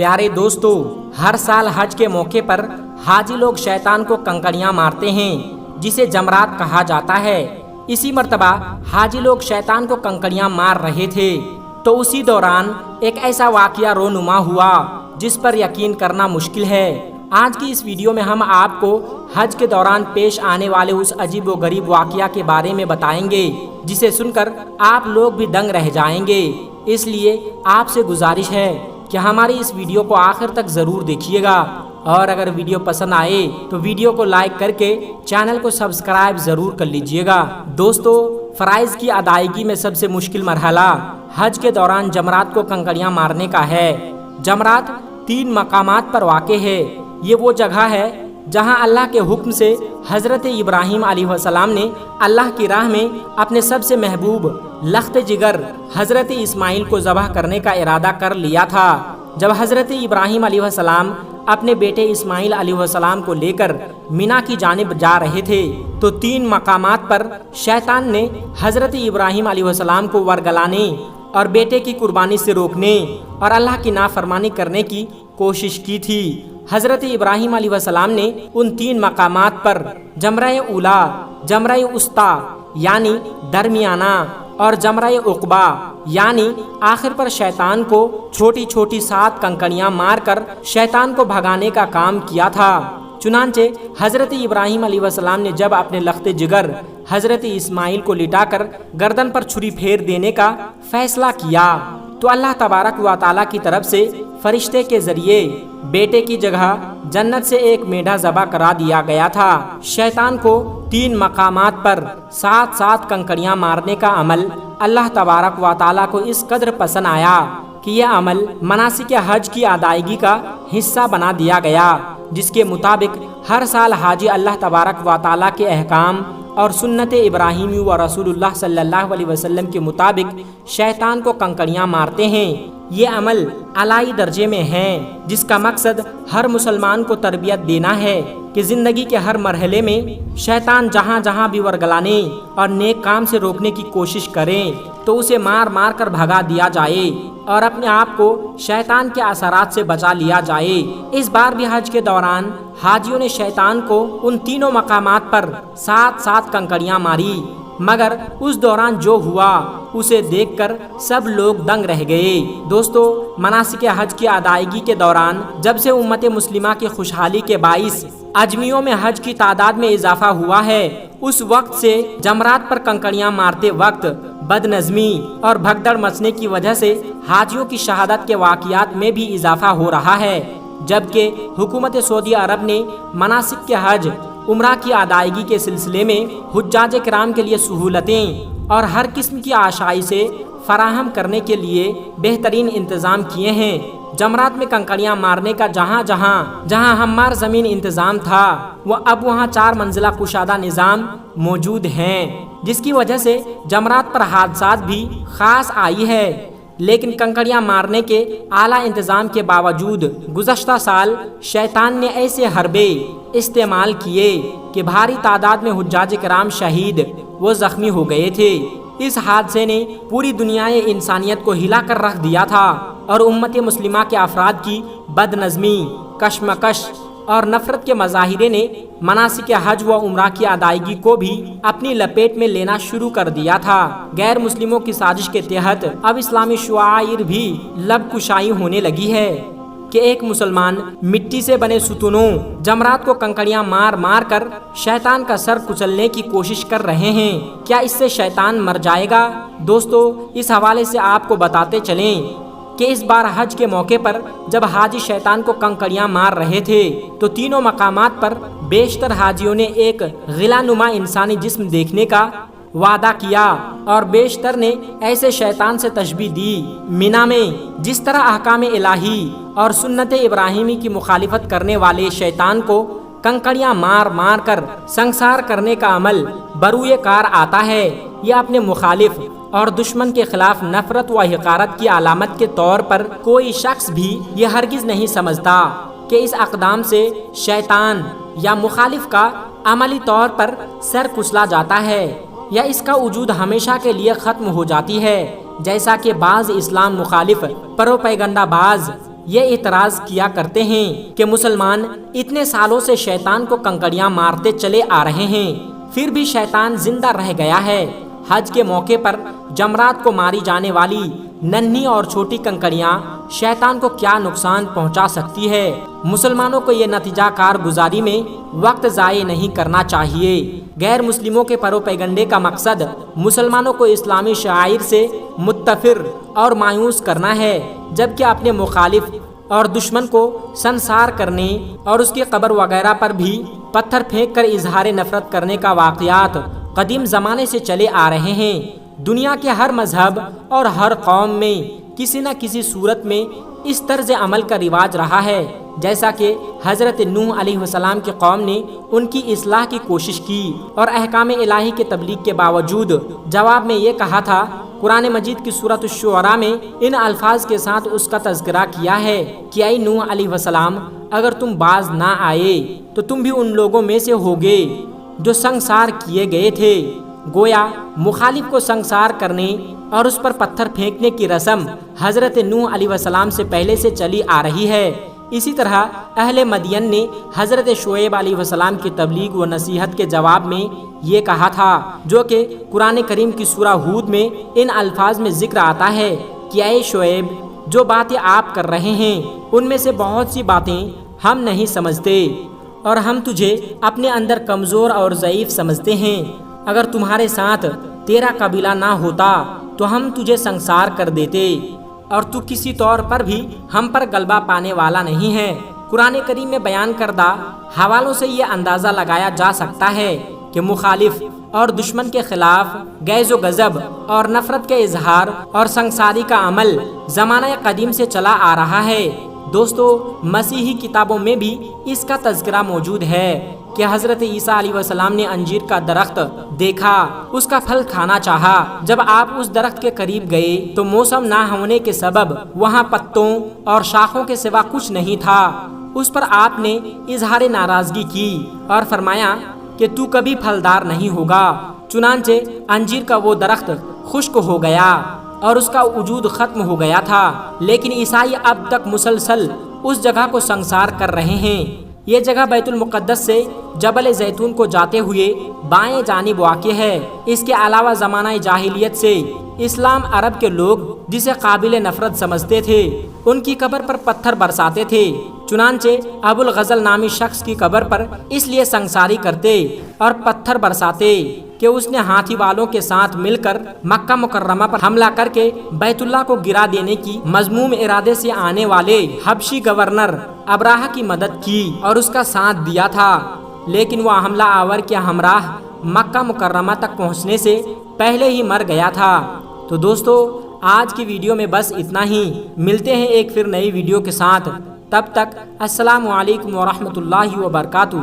پیارے دوستو، ہر سال حج کے موقع پر حاجی لوگ شیطان کو کنکریاں مارتے ہیں جسے جمرات کہا جاتا ہے۔ اسی مرتبہ حاجی لوگ شیطان کو کنکریاں مار رہے تھے تو اسی دوران ایک ایسا واقعہ رونما ہوا جس پر یقین کرنا مشکل ہے۔ آج کی اس ویڈیو میں ہم آپ کو حج کے دوران پیش آنے والے اس عجیب و غریب واقعہ کے بارے میں بتائیں گے جسے سن کر آپ لوگ بھی دنگ رہ جائیں گے۔ اس لیے آپ سے گزارش ہے کہ ہماری اس ویڈیو کو آخر تک ضرور دیکھیے گا، اور اگر ویڈیو پسند آئے تو ویڈیو کو لائک کر کے چینل کو سبسکرائب ضرور کر لیجئے گا۔ دوستو، فرائض کی ادائیگی میں سب سے مشکل مرحلہ حج کے دوران جمرات کو کنکریاں مارنے کا ہے۔ جمرات 3 مقامات پر واقع ہے۔ یہ وہ جگہ ہے جہاں اللہ کے حکم سے حضرت ابراہیم علیہ السلام نے اللہ کی راہ میں اپنے سب سے محبوب لخت جگر حضرت اسماعیل کو ذبح کرنے کا ارادہ کر لیا تھا۔ جب حضرت ابراہیم علیہ السلام اپنے بیٹے اسماعیل علیہ السلام کو لے کر مینا کی جانب جا رہے تھے تو 3 مقامات پر شیطان نے حضرت ابراہیم علیہ السلام کو ورگلانے اور بیٹے کی قربانی سے روکنے اور اللہ کی نافرمانی کرنے کی کوشش کی تھی۔ حضرت ابراہیم علیہ السلام نے ان 3 مقامات پر جمرہ اولا، جمرہ وسطیٰ یعنی درمیانہ اور جمرہ عقبہ یعنی آخر پر شیطان کو چھوٹی چھوٹی 7 کنکریاں مار کر شیطان کو بھگانے کا کام کیا تھا۔ چنانچہ حضرت ابراہیم علیہ السلام نے جب اپنے لخت جگر حضرت اسماعیل کو لٹا کر گردن پر چھری پھیر دینے کا فیصلہ کیا تو اللہ تبارک و تعالیٰ کی طرف سے فرشتے کے ذریعے بیٹے کی جگہ جنت سے ایک میڈھا ذبح کرا دیا گیا تھا۔ شیطان کو 3 مقامات پر 7 کنکریاں مارنے کا عمل اللہ تبارک و تعالیٰ کو اس قدر پسند آیا کہ یہ عمل مناسک حج کی ادائیگی کا حصہ بنا دیا گیا، جس کے مطابق ہر سال حاجی اللہ تبارک و تعالیٰ کے احکام اور سنت ابراہیمی و رسول اللہ صلی اللہ علیہ وسلم کے مطابق شیطان کو کنکریاں مارتے ہیں۔ یہ عمل اعلیٰ درجے میں ہے جس کا مقصد ہر مسلمان کو تربیت دینا ہے کہ زندگی کے ہر مرحلے میں شیطان جہاں جہاں بھی ورگلانے اور نیک کام سے روکنے کی کوشش کریں تو اسے مار مار کر بھگا دیا جائے اور اپنے آپ کو شیطان کے اثرات سے بچا لیا جائے۔ اس بار بھی حج کے دوران حاجیوں نے شیطان کو ان 3 مقامات پر 7 کنکریاں ماری، مگر اس دوران جو ہوا اسے دیکھ کر سب لوگ دنگ رہ گئے۔ دوستو، مناسک حج کی ادائیگی کے دوران جب سے امت مسلمہ کی خوشحالی کے باعث اجمیوں میں حج کی تعداد میں اضافہ ہوا ہے، اس وقت سے جمرات پر کنکریاں مارتے وقت بد نظمی اور بھگدڑ مچنے کی وجہ سے حاجیوں کی شہادت کے واقعات میں بھی اضافہ ہو رہا ہے، جبکہ حکومت سعودی عرب نے مناسک کے حج عمرہ کی ادائیگی کے سلسلے میں حجاج کرام کے لیے سہولتیں اور ہر قسم کی آسائشیں فراہم کرنے کے لیے بہترین انتظام کیے ہیں۔ جمرات میں کنکریاں مارنے کا جہاں ہموار زمین انتظام تھا، وہ اب وہاں 4 منزلہ کشادہ نظام موجود ہیں، جس کی وجہ سے جمرات پر حادثات بھی خاص آئی ہے۔ لیکن کنکریاں مارنے کے اعلیٰ انتظام کے باوجود گزشتہ سال شیطان نے ایسے حربے استعمال کیے کہ بھاری تعداد میں حجاج کرام شہید و زخمی ہو گئے تھے۔ اس حادثے نے پوری دنیائے انسانیت کو ہلا کر رکھ دیا تھا اور امت مسلمہ کے افراد کی بد نظمی، کشمکش اور نفرت کے مظاہرے نے مناسک حج و عمرہ کی ادائیگی کو بھی اپنی لپیٹ میں لینا شروع کر دیا تھا۔ غیر مسلموں کی سازش کے تحت اب اسلامی شعائر بھی لب کشائی ہونے لگی ہے کہ ایک مسلمان مٹی سے بنے ستونوں جمرات کو کنکریاں مار مار کر شیطان کا سر کچلنے کی کوشش کر رہے ہیں۔ کیا اس سے شیطان مر جائے گا؟ دوستو، اس حوالے سے آپ کو بتاتے چلیں کہ اس بار حج کے موقع پر جب حاجی شیطان کو کنکریاں مار رہے تھے تو 3 مقامات پر بیشتر حاجیوں نے ایک غلا نما انسانی جسم دیکھنے کا وعدہ کیا اور بیشتر نے ایسے شیطان سے تشبیہ دی۔ مینا میں جس طرح احکام الہی اور سنت ابراہیمی کی مخالفت کرنے والے شیطان کو کنکریاں مار مار کر سنسار کرنے کا عمل بروئے کار آتا ہے، یہ اپنے مخالف اور دشمن کے خلاف نفرت و حقارت کی علامت کے طور پر کوئی شخص بھی یہ ہرگز نہیں سمجھتا کہ اس اقدام سے شیطان یا مخالف کا عملی طور پر سر کچلا جاتا ہے یا اس کا وجود ہمیشہ کے لیے ختم ہو جاتی ہے، جیسا کہ بعض اسلام مخالف پروپیگنڈا باز یہ اعتراض کیا کرتے ہیں کہ مسلمان اتنے سالوں سے شیطان کو کنکریاں مارتے چلے آ رہے ہیں، پھر بھی شیطان زندہ رہ گیا ہے۔ حج کے موقع پر جمرات کو ماری جانے والی ننھی اور چھوٹی کنکریاں شیطان کو کیا نقصان پہنچا سکتی ہے؟ مسلمانوں کو یہ نتیجہ کار گزاری میں وقت ضائع نہیں کرنا چاہیے۔ غیر مسلموں کے پروپیگنڈے کا مقصد مسلمانوں کو اسلامی شعائر سے متفر اور مایوس کرنا ہے، جبکہ اپنے مخالف اور دشمن کو سنسار کرنے اور اس کی قبر وغیرہ پر بھی پتھر پھینک کر اظہار نفرت کرنے کا واقعات قدیم زمانے سے چلے آ رہے ہیں۔ دنیا کے ہر مذہب اور ہر قوم میں کسی نہ کسی صورت میں اس طرز عمل کا رواج رہا ہے، جیسا کہ حضرت نوح علیہ السلام کی قوم نے ان کی اصلاح کی کوشش کی اور احکام الہی کے تبلیغ کے باوجود جواب میں یہ کہا تھا۔ قرآن مجید کی سورۃ الشعراء میں ان الفاظ کے ساتھ اس کا تذکرہ کیا ہے کہ اے نوح علیہ السلام، اگر تم باز نہ آئے تو تم بھی ان لوگوں میں سے ہوگے جو سنسار کیے گئے تھے۔ گویا مخالف کو سنسار کرنے اور اس پر پتھر پھینکنے کی رسم حضرت نوح علیہ السلام سے پہلے سے چلی آ رہی ہے۔ اسی طرح اہل مدین نے حضرت شعیب علیہ السلام کی تبلیغ و نصیحت کے جواب میں یہ کہا تھا، جو کہ قرآن کریم کی سورہ ہود میں ان الفاظ میں ذکر آتا ہے کہ اے شعیب، جو باتیں آپ کر رہے ہیں ان میں سے بہت سی باتیں ہم نہیں سمجھتے اور ہم تجھے اپنے اندر کمزور اور ضعیف سمجھتے ہیں۔ اگر تمہارے ساتھ تیرا قبیلہ نہ ہوتا تو ہم تجھے سنسار کر دیتے، اور تو کسی طور پر بھی ہم پر غلبہ پانے والا نہیں ہے۔ قرآن کریم میں بیان کردہ حوالوں سے یہ اندازہ لگایا جا سکتا ہے کہ مخالف اور دشمن کے خلاف غیظ و غضب اور نفرت کے اظہار اور سنساری کا عمل زمانہ قدیم سے چلا آ رہا ہے۔ دوستو، مسیحی کتابوں میں بھی اس کا تذکرہ موجود ہے کہ حضرت عیسیٰ علیہ السلام نے انجیر کا درخت دیکھا، اس کا پھل کھانا چاہا۔ جب آپ اس درخت کے قریب گئے تو موسم نہ ہونے کے سبب وہاں پتوں اور شاخوں کے سوا کچھ نہیں تھا۔ اس پر آپ نے اظہار ناراضگی کی اور فرمایا کہ تو کبھی پھلدار نہیں ہوگا۔ چنانچہ انجیر کا وہ درخت خشک ہو گیا اور اس کا وجود ختم ہو گیا تھا، لیکن عیسائی اب تک مسلسل اس جگہ کو سنسار کر رہے ہیں۔ یہ جگہ بیت المقدس سے جبل زیتون کو جاتے ہوئے بائیں جانب واقع ہے۔ اس کے علاوہ زمانہ جاہلیت سے اسلام عرب کے لوگ جسے قابل نفرت سمجھتے تھے، ان کی قبر پر پتھر برساتے تھے۔ چنانچہ ابو الغزل نامی شخص کی قبر پر اس لیے سنگساری کرتے اور پتھر برساتے کہ اس نے ہاتھی والوں کے ساتھ مل کر مکہ مکرمہ پر حملہ کر کے بیت اللہ کو گرا دینے کی مذموم ارادے سے آنے والے حبشی گورنر ابراہہ کی مدد کی اور اس کا ساتھ دیا تھا، لیکن وہ حملہ آور کے ہمراہ مکہ مکرمہ تک پہنچنے سے پہلے ہی مر گیا تھا۔ تو دوستو، آج کی ویڈیو میں بس اتنا ہی۔ ملتے ہیں ایک پھر نئی ویڈیو کے ساتھ، تب تک السلام علیکم ورحمۃ اللہ وبرکاتہ۔